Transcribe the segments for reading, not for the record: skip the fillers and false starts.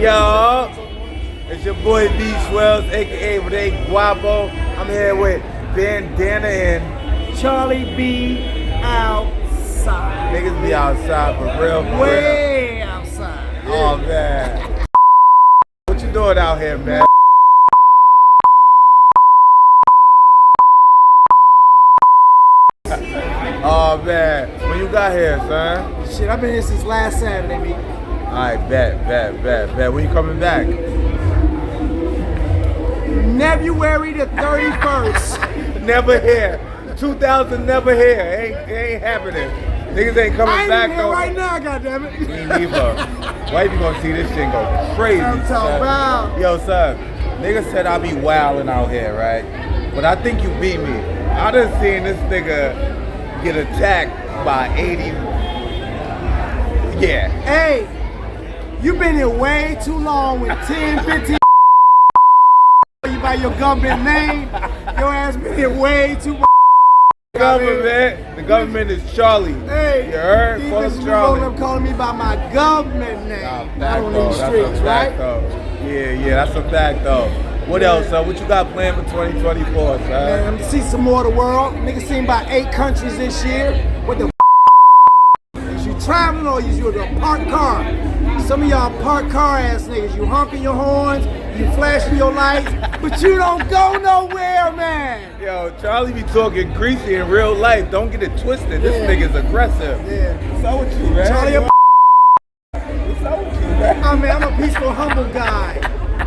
Yo, it's your boy B Swells, aka Ray Guapo. I'm here with Bandana and Charlie B outside. Niggas be outside for real. Way outside. Oh man. What you doing out here, man? Oh man, when you got here, son? Shit, I've been here since last Saturday, B. Alright, bet. When you coming back? February the 31st. Never here. 2000 never here. Ain't happening. Niggas ain't coming back here though. right now, goddammit. Me neither. Why you gonna see this shit go crazy? I'm talking about. Yo, son, niggas said I be wildin' out here, right? But I think you beat me. I done seen this nigga get attacked by 80. Yeah. Hey, you been here way too long with 10, 15 you by your government name. Your ass been here way too much. The government is Charlie. Hey, you heard? these Fuck bitches Charlie. be calling me by my government name. Nah, out on these streets, right? Yeah, that's a fact though. What else, son? What you got planned for 2024, son? Man, I'm to see some more of the world. Niggas seen about 8 countries this year. What the is you traveling or is you a parked car? Some of y'all parked car ass niggas. You honking your horns, you flashing your lights, but you don't go nowhere, man. Yo, Charlie be talking greasy in real life. Don't get it twisted. This nigga's aggressive. Yeah. What's up with you, man? Charlie, what's up with you, man? I mean, I'm a peaceful, humble guy.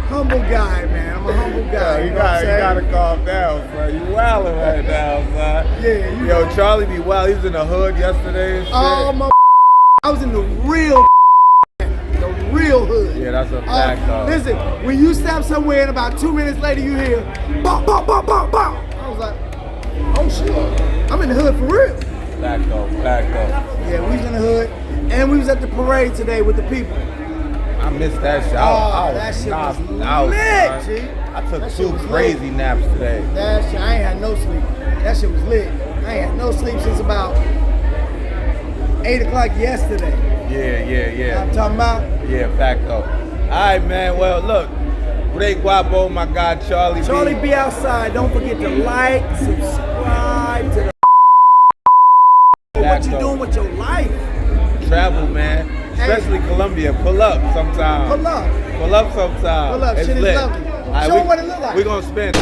Humble guy, man. I'm a humble guy. You gotta calm down, son. You wildin' right now, son. Yeah, Yo, Charlie be wild. He was in the hood yesterday and shit. Oh, my I was in the real hood. Yeah, that's a fact, though. Listen, when you step somewhere and about 2 minutes later you hear bop, bop, bop, bop, bop. I was like, oh shit, I'm in the hood for real. Fact though. Yeah, we was in the hood and we was at the parade today with the people. I missed that shit. That shit was lit, G. I took 2 crazy naps today. That shit, I ain't had no sleep. That shit was lit. I ain't had no sleep since about 8 o'clock yesterday. Yeah. I'm talking about? Yeah, fact though. Alright, man. Well, look. Ray Guapo, my guy Charlie B. Charlie B outside. Don't forget to like, subscribe to the what you doing with your life. Travel, man. Especially Colombia. Pull up sometime. Pull up. Pull up sometime. Pull up. It's Shit lit. is lovely. Right, Show them what it look like. We're gonna spend.